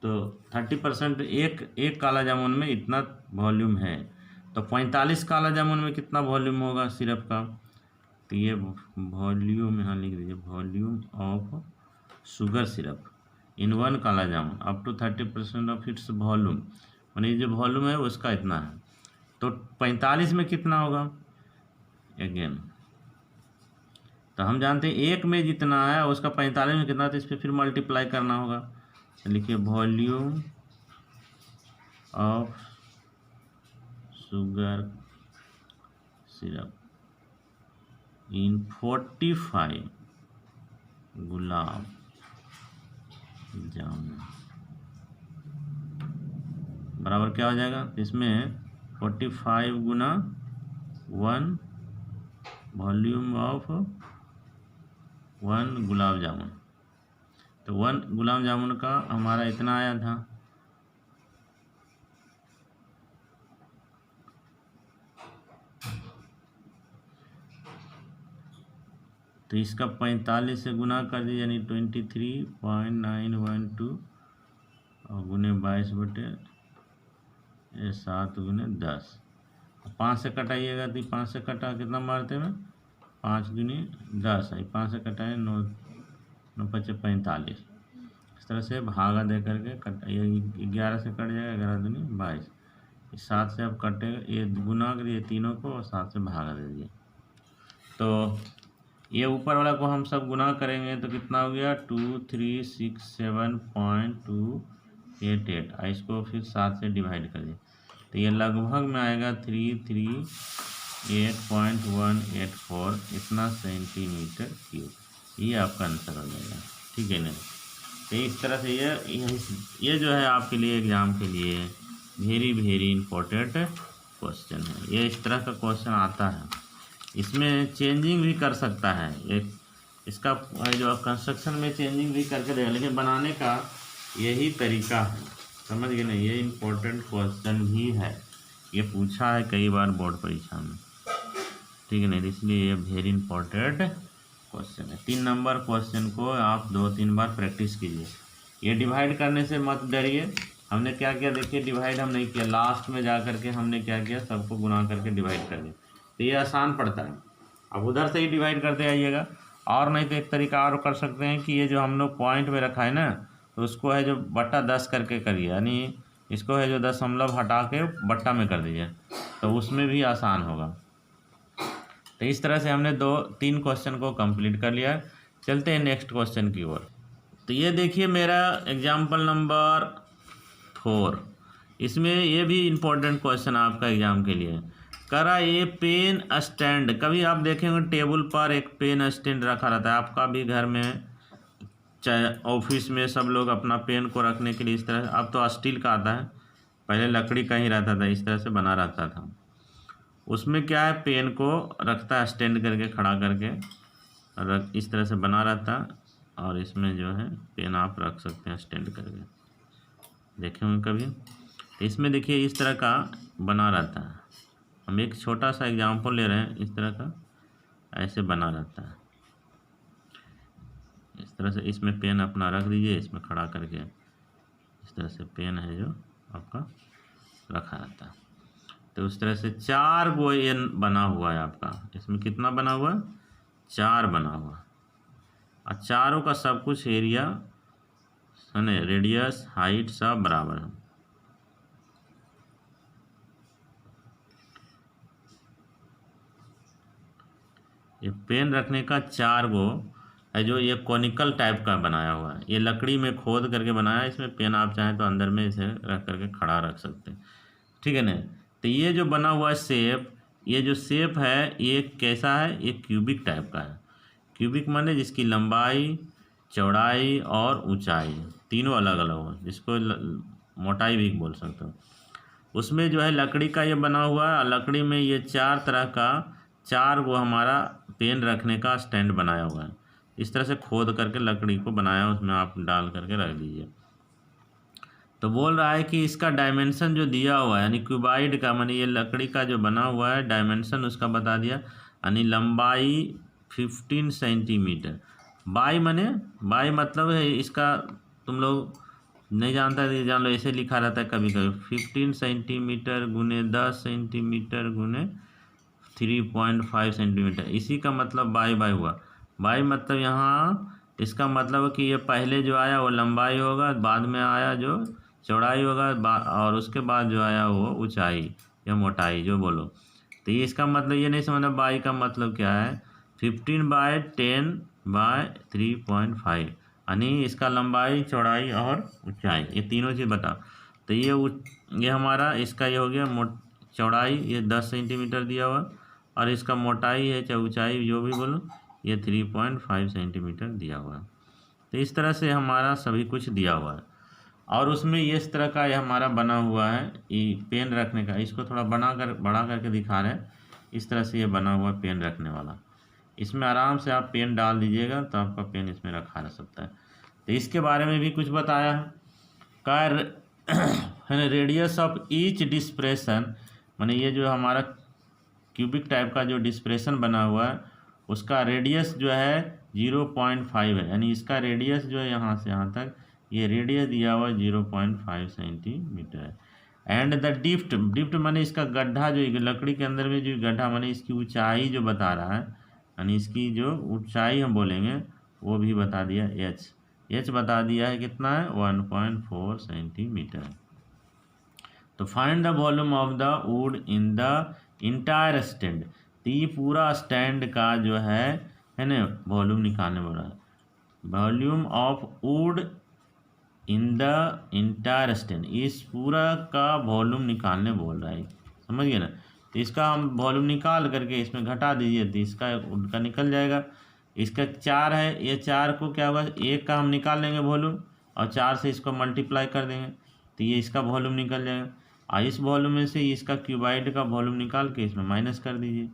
तो 30% एक काला जामुन में इतना वॉल्यूम है। तो 45 काला जामुन में कितना वॉल्यूम होगा सिरप का, तो ये वॉल्यूम यहाँ लिख दीजिए, volume of sugar syrup in 1 kala jamun up to 30% of its volume, यानी जो वॉल्यूम है उसका इतना है। तो 45 में कितना होगा अगेन, तो हम जानते हैं 1 में जितना है उसका 45 में कितना, तो इस पर फिर मल्टीप्लाई करना होगा। तो लिखिए वॉल्यूम ऑफ शुगर सिरप इन 45 गुलाब जामुन बराबर क्या हो जाएगा, इसमें 45 गुना 1 वॉल्यूम ऑफ 1 गुलाब जामुन। तो 1 गुलाब जामुन का हमारा इतना आया था, तो इसका 45 से गुना कर दीजिए, यानी 23.912 और गुने 22/7 गुने 10। 5 से कटाइएगा तो 5 से कटा कितना मारते में, 5 दूनी 10, 5 से कटाए 9 9 5 45, इस तरह से भागा दे करके कटाइए। 11 से कट जाएगा, 11 दूनी 22, 7 से अब कटेगा, ये गुना करिए तीनों को और 7 से भागा दे दीजिए। तो ये ऊपर वाला को हम सब गुना करेंगे तो कितना हो गया 2367.288, इसको फिर 7 से डिवाइड करिए, तो ये लगभग में आएगा 338.184 इतना सेंटीमीटर क्यूब। ये आपका आंसर हो जाएगा, ठीक है ना। तो इस तरह से ये जो है आपके लिए एग्ज़ाम के लिए वेरी इम्पोर्टेंट क्वेश्चन है। ये इस तरह का क्वेश्चन आता है, इसमें चेंजिंग भी कर सकता है, एक इसका जो कंस्ट्रक्शन में चेंजिंग भी करके देगा, लेकिन बनाने का यही तरीका है, समझ गए ना। ये इम्पोर्टेंट क्वेश्चन भी है, ये पूछा है कई बार बोर्ड परीक्षा में, ठीक है ना, इसलिए ये वेरी इम्पोर्टेंट क्वेश्चन है। 3 नंबर क्वेश्चन को आप 2-3 बार प्रैक्टिस कीजिए। ये डिवाइड करने से मत डरिए, हमने क्या किया देखिए, डिवाइड हम नहीं किया, लास्ट में जा करके हमने क्या किया, सबको गुना करके डिवाइड कर दिया, तो ये आसान पड़ता है। अब उधर से ही डिवाइड करते आइएगा, और नहीं तो एक तरीका और कर सकते हैं कि ये जो हम लोग पॉइंट में रखा है ना, तो उसको है जो बट्टा 10 करके करिए, यानी इसको है जो 10 हटा के बट्टा में कर दीजिए, तो उसमें भी आसान होगा। तो इस तरह से हमने 2-3 क्वेश्चन को कंप्लीट कर लिया। चलते हैं नेक्स्ट क्वेश्चन की ओर। तो ये देखिए मेरा एग्जाम्पल नंबर 4, इसमें ये भी इम्पोर्टेंट क्वेश्चन आपका एग्जाम के लिए। करा ये पेन स्टैंड, कभी आप देखेंगे टेबल पर एक पेन स्टैंड रखा रहता है, आपका भी घर में चाहे ऑफिस में सब लोग अपना पेन को रखने के लिए इस तरह, अब तो स्टील का आता है, पहले लकड़ी का ही रहता था, इस तरह से बना रहता था। उसमें क्या है, पेन को रखता है स्टैंड करके, खड़ा करके इस तरह से बना रहता है, और इसमें जो है पेन आप रख सकते हैं स्टैंड करके, देखे होंगे कभी। तो इसमें देखिए इस तरह का बना रहता है, हम एक छोटा सा एग्जाम्पल ले रहे हैं, इस तरह का ऐसे बना रहता है, इस तरह से इसमें पेन अपना रख दीजिए, इसमें खड़ा करके इस तरह से पेन है जो आपका रखा रहता है। तो उस तरह से 4 गो ये बना हुआ है आपका, इसमें कितना बना हुआ है, 4 बना हुआ, और चारों का सब कुछ एरिया है ना, रेडियस हाइट सब बराबर है। ये पेन रखने का 4 गो है जो ये कॉनिकल टाइप का बनाया हुआ है, ये लकड़ी में खोद करके बनाया है। इसमें पेन आप चाहें तो अंदर में इसे रख करके खड़ा रख सकते हैं, ठीक है ना। तो ये जो बना हुआ है शेप, ये जो शेप है ये कैसा है, ये क्यूबिक टाइप का है। क्यूबिक माने जिसकी लंबाई, चौड़ाई और ऊंचाई तीनों अलग अलग हो, जिसको मोटाई भी बोल सकते हो। उसमें जो है लकड़ी का ये बना हुआ है, लकड़ी में ये 4 तरह का 4 वो हमारा पेन रखने का स्टैंड बनाया हुआ है। इस तरह से खोद करके लकड़ी को बनाया, उसमें आप डाल करके रख दीजिए। तो बोल रहा है कि इसका डायमेंशन जो दिया हुआ है, यानी क्यूबाइड का, मानी ये लकड़ी का जो बना हुआ है डायमेंशन उसका बता दिया, यानी लंबाई 15 सेंटीमीटर। बाई मतलब है इसका, तुम लोग नहीं जानता तो जान लो, ऐसे लिखा रहता है कभी कभी 15 सेंटीमीटर गुने 10 सेंटीमीटर गुने 3.5 सेंटीमीटर, इसी का मतलब बाई हुआ। बाई मतलब यहाँ इसका मतलब है कि ये पहले जो आया वो लंबाई होगा, बाद में आया जो चौड़ाई होगा, और उसके बाद जो आया वो ऊंचाई या मोटाई जो बोलो। तो ये इसका मतलब ये नहीं समझना बाई का मतलब क्या है, 15/10/3.5, यानी इसका लंबाई, चौड़ाई और ऊंचाई ये तीनों चीज़ बताओ। तो ये हमारा इसका ये हो गया चौड़ाई ये 10 सेंटीमीटर दिया हुआ, और इसका मोटाई है चाहे ऊंचाई जो भी बोलो ये 3.5 सेंटीमीटर दिया हुआ है। तो इस तरह से हमारा सभी कुछ दिया हुआ है। और उसमें ये इस तरह का ये हमारा बना हुआ है ये पेन रखने का, इसको थोड़ा बड़ा करके दिखा रहे हैं। इस तरह से ये बना हुआ पेन रखने वाला, इसमें आराम से आप पेन डाल दीजिएगा तो आपका पेन इसमें रखा रह सकता है। तो इसके बारे में भी कुछ बताया है का रेडियस ऑफ ईच डिस्प्रेशन, माने ये जो हमारा क्यूबिक टाइप का जो डिस्प्रेशन बना हुआ है उसका रेडियस जो है 0.5 है, यानी इसका रेडियस जो है यहाँ से यहाँ तक ये रेडियस दिया हुआ 0.5 सेंटीमीटर है। एंड द डिफ्ट माने इसका गड्ढा, जो लकड़ी के अंदर में जो गड्ढा, माने इसकी ऊंचाई जो बता रहा है, यानी इसकी जो ऊंचाई हम बोलेंगे वो भी बता दिया, एच बता दिया है कितना है 1.4 सेंटीमीटर। तो find the volume of the would in the entire stand, तो ये पूरा स्टैंड का जो है ना वॉल्यूम निकालने वाला है। Volume of would in the entire stand, इस पूरा का वॉल्यूम निकालने बोल रहा है, समझ गए ना। तो इसका हम वॉल्यूम निकाल करके इसमें घटा दीजिए तो इसका उनका निकल जाएगा। इसका 4 है, ये 4 को क्या होगा, 1 का हम निकाल लेंगे वॉल्यूम और 4 से इसको मल्टीप्लाई कर देंगे तो ये इसका वॉल्यूम निकल जाएगा। और इस वॉल्यूम में से इसका क्यूबाइड का वॉल्यूम निकाल के इसमें माइनस कर दीजिए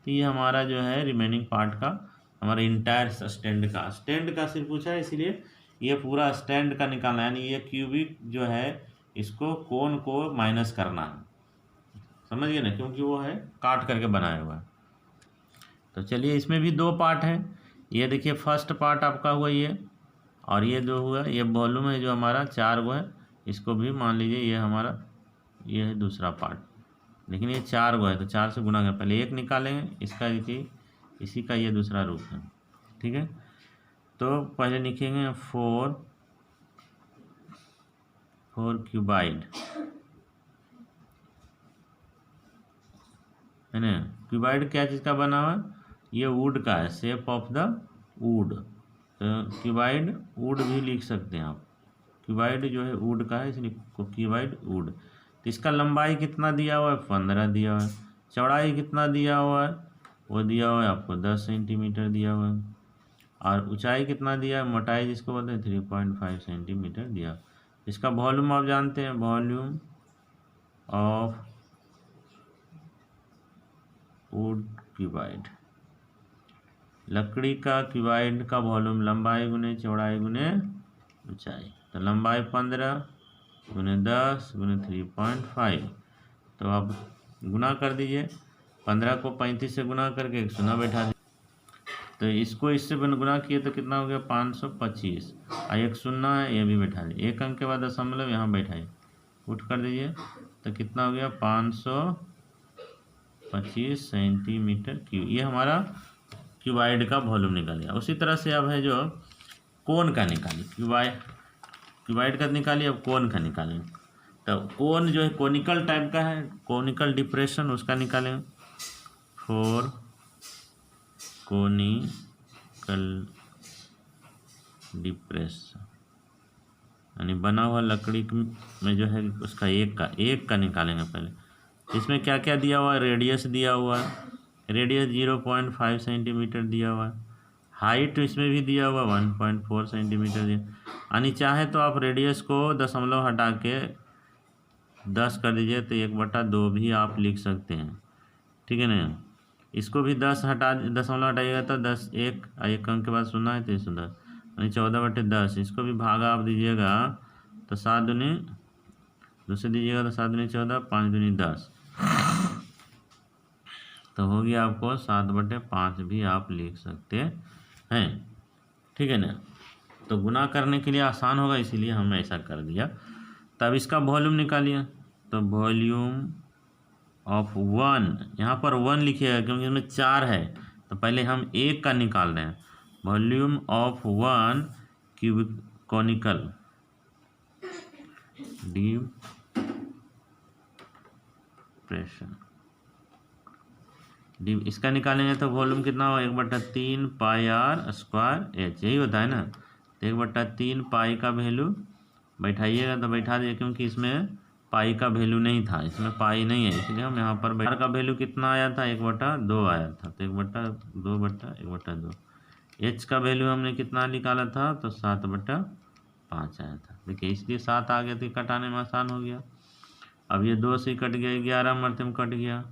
तो ये हमारा जो है रिमेनिंग पार्ट का हमारा इंटायर स्टैंड का सिर्फ पूछा है, इसीलिए ये पूरा स्टैंड का निकालना है, यानी ये क्यूबिक जो है इसको कोन को माइनस करना है, समझ गए ना, क्योंकि वो है काट करके बनाया हुआ है। तो चलिए इसमें भी 2 पार्ट हैं, ये देखिए फर्स्ट पार्ट आपका हुआ ये, और ये जो हुआ ये वॉल्यूम है जो हमारा 4 गो है, इसको भी मान लीजिए ये हमारा ये है दूसरा पार्ट, लेकिन ये 4 गो है तो 4 से गुना कर, पहले 1 निकालेंगे, इसका देखिए इसी का ये दूसरा रूप है, ठीक है। तो पहले लिखेंगे 4 क्यूबाइड है ना। क्यूबाइड क्या चीज़ का बना हुआ है, ये वुड का है, शेप ऑफ द वुड, तो क्यूबाइड वुड भी लिख सकते हैं आप, क्यूबाइड जो है वुड का है इसलिए क्यूबाइड वुड। तो इसका लंबाई कितना दिया हुआ है 15 दिया हुआ है, चौड़ाई कितना दिया हुआ है वो दिया हुआ है आपको 10 सेंटीमीटर दिया हुआ है, और ऊंचाई कितना दिया है, मोटाई जिसको बोलते हैं 3.5 सेंटीमीटर दिया। इसका वॉल्यूम आप जानते हैं, वॉल्यूम ऑफ वुड क्यूबाइड, लकड़ी का क्यूबाइड का वॉल्यूम लंबाई गुने चौड़ाई गुने ऊंचाई, तो लंबाई 15 गुने 10 गुने 3.5, तो आप गुना कर दीजिए, 15 को 35 से गुना करके 1 शून्य बैठा दीजिए, तो इसको इससे गुना किए तो कितना हो गया 525, और 1 शून्य है ये भी बैठा दीजिए, 1 अंक के बाद दशमलव यहाँ बैठाइए, उठ कर दीजिए तो कितना हो गया 525 सेंटीमीटर क्यूब, ये हमारा क्यूबाइड का वॉल्यूम निकल गया। उसी तरह से अब है जो कोन का निकालिए, क्यूबाइड का निकालिए, अब कोन का निकालें। तो कोन जो है कोनिकल टाइप का है, कोनिकल डिप्रेशन उसका निकालें 4 कोनिकल डिप्रेशन, यानी बना हुआ लकड़ी में जो है उसका एक का निकालेंगे पहले। इसमें क्या क्या दिया हुआ है, रेडियस दिया हुआ है, रेडियस 0.5 सेंटीमीटर दिया हुआ है, हाइट इसमें भी दिया हुआ 1.4 सेंटीमीटर दिया। यानी चाहे तो आप रेडियस को दशमलव हटा के 10 कर दीजिए तो 1/2 भी आप लिख सकते हैं, ठीक है ना। इसको भी 10 दशमलव हटाइएगा तो 10, एक अंक के बाद 0 है तो 10, यानी 14/10। इसको भी भागा आप दीजिएगा तो 7 दूनी 2 से दीजिएगा तो 7 दूनी 14, 5 दूनी 10, तो होगी आपको 7/5 भी आप लिख सकते हैं, ठीक है ना। तो गुना करने के लिए आसान होगा इसीलिए हम ऐसा कर दिया। तब इसका वॉल्यूम निकालिए, तो वॉल्यूम ऑफ 1, यहाँ पर 1 लिखिएगा क्योंकि इसमें 4 है, तो पहले हम एक का निकाल रहे हैं। Volume of 1 cubic conical depression, इसका निकालेंगे तो वॉल्यूम कितना हो, 1/3 पाई आर स्क्वायर एच, यही होता है ना। तो 1/3 पाई का वैल्यू बैठाइएगा तो बैठा दिए, क्योंकि इसमें पाई का वैल्यू नहीं था, इसमें पाई नहीं है, इसलिए हम यहाँ पर आर का वैल्यू कितना आया था, 1/2 आया था, तो 1/2 एच का वैल्यू हमने कितना निकाला था, तो 7/5 आया था। देखिए इसलिए 7 आ गया तो कटाने में आसान हो गया। अब ये 2 से कट गया, 11 मरते में कट गया।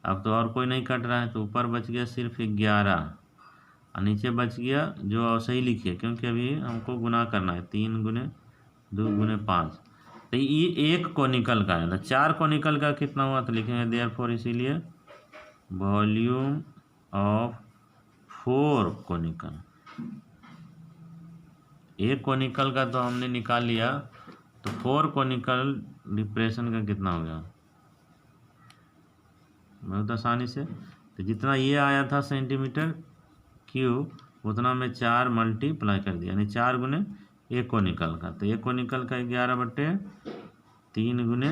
अब तो और कोई नहीं कट रहा है, तो ऊपर बच गया सिर्फ 11 और नीचे बच गया जो सही लिखिए, क्योंकि अभी हमको गुना करना है, 3 गुने 2 गुने 5, तो ये एक कोनिकल का है। 4 कोनिकल का कितना हुआ, तो लिखेंगे देयरफॉर, इसीलिए वॉल्यूम ऑफ 4 कोनिकल। एक कोनिकल का तो हमने निकाल लिया, तो 4 कोनिकल डिप्रेशन का कितना हो गया, बहुत आसानी से। तो जितना ये आया था सेंटीमीटर क्यूब, उतना में 4 मल्टीप्लाई कर दिया, यानी 4 गुने एक कोनिकल का, तो एक कोनिकल का 11/3 गुने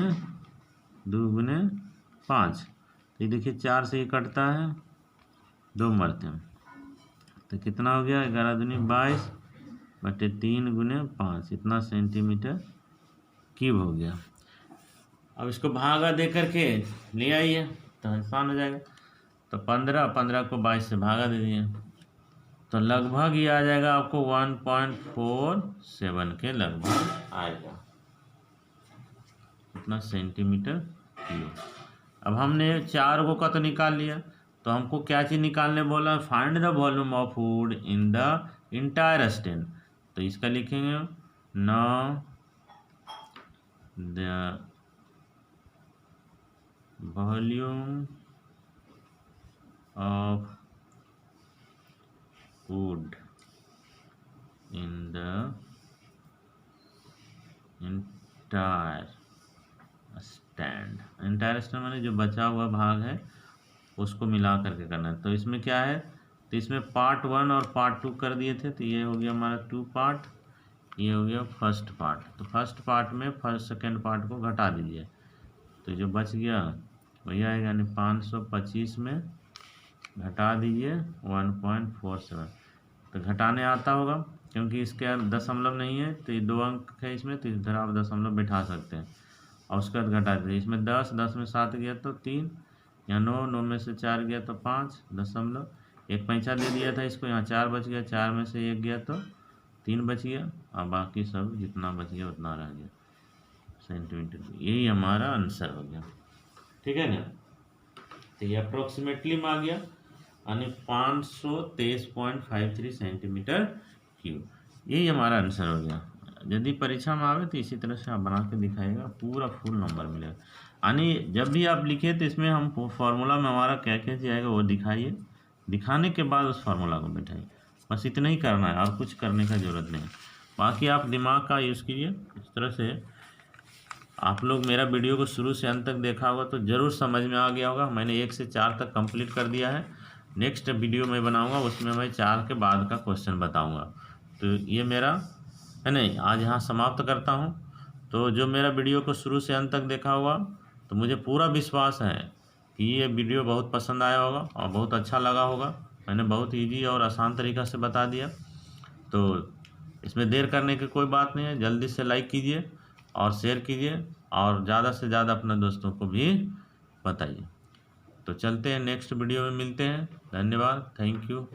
2 गुने 5, तो ये देखिए 4 से ही कटता है, 2 मरते हैं, तो कितना हो गया, 11 दूनी 22/3 गुने 5, इतना सेंटीमीटर क्यूब हो गया। अब इसको भागा दे करके ले आइए तो आसान हो जाएगा। तो 15 को 22 से भागा दे दिए, तो लगभग ये आ जाएगा आपको 1.47 के लगभग आएगा, इतना सेंटीमीटर क्यूब। अब हमने 4 को तो निकाल लिया, तो हमको क्या चीज़ निकालने बोला, find the volume of would in the entire stand. तो इसका लिखेंगे know the volume of would in the entire stand. Entire stand माने जो बचा हुआ भाग है उसको मिला करके करना है। तो इसमें क्या है, तो इसमें पार्ट 1 और पार्ट 2 कर दिए थे, तो ये हो गया हमारा 2 पार्ट, ये हो गया फर्स्ट पार्ट। तो फर्स्ट पार्ट में सेकेंड पार्ट को घटा दीजिए, तो जो बच गया वही आएगा, यानी 525 में घटा दीजिए 1.47। तो घटाने आता होगा, क्योंकि इसके दशमलव नहीं है, तो ये 2 अंक है इसमें, तो इधर आप दशमलव बैठा सकते हैं और उसके बाद घटा दीजिए। इसमें 10 में 7 गया तो 3, यहाँ 9 में से 4 गया तो 5 दशमलव, एक पैंचा दे दिया था इसको, यहाँ 4 बच गया, 4 में से 1 गया तो 3 बच गया, और बाकी सब जितना बच गया उतना रह गया सेंटीमीटर। यही हमारा आंसर हो गया, ठीक है ना। तो ये अप्रोक्सीमेटली में आ गया, यानी 523.53 सेंटीमीटर क्यूब, यही हमारा आंसर हो गया। यदि परीक्षा में आवे तो इसी तरह से आप बना के दिखाएगा, पूरा फुल नंबर मिलेगा। यानी जब भी आप लिखे तो इसमें हम फार्मूला में हमारा क्या क्या जाएगा वो दिखाइए, दिखाने के बाद उस फार्मूला को बैठाइए, बस इतना ही करना है और कुछ करने का ज़रूरत नहीं है। बाकी आप दिमाग का यूज़ कीजिए। इस तरह से आप लोग मेरा वीडियो को शुरू से अंत तक देखा होगा तो ज़रूर समझ में आ गया होगा। मैंने 1 से 4 तक कंप्लीट कर दिया है। नेक्स्ट वीडियो मैं बनाऊंगा उसमें मैं 4 के बाद का क्वेश्चन बताऊंगा। तो ये मेरा है नहीं, आज यहाँ समाप्त करता हूँ। तो जो मेरा वीडियो को शुरू से अंत तक देखा होगा तो मुझे पूरा विश्वास है कि ये वीडियो बहुत पसंद आया होगा और बहुत अच्छा लगा होगा। मैंने बहुत इजी और आसान तरीक़ा से बता दिया। तो इसमें देर करने की कोई बात नहीं है, जल्दी से लाइक कीजिए और शेयर कीजिए और ज़्यादा से ज़्यादा अपने दोस्तों को भी बताइए। तो चलते हैं, नेक्स्ट वीडियो में मिलते हैं। धन्यवाद, थैंक यू।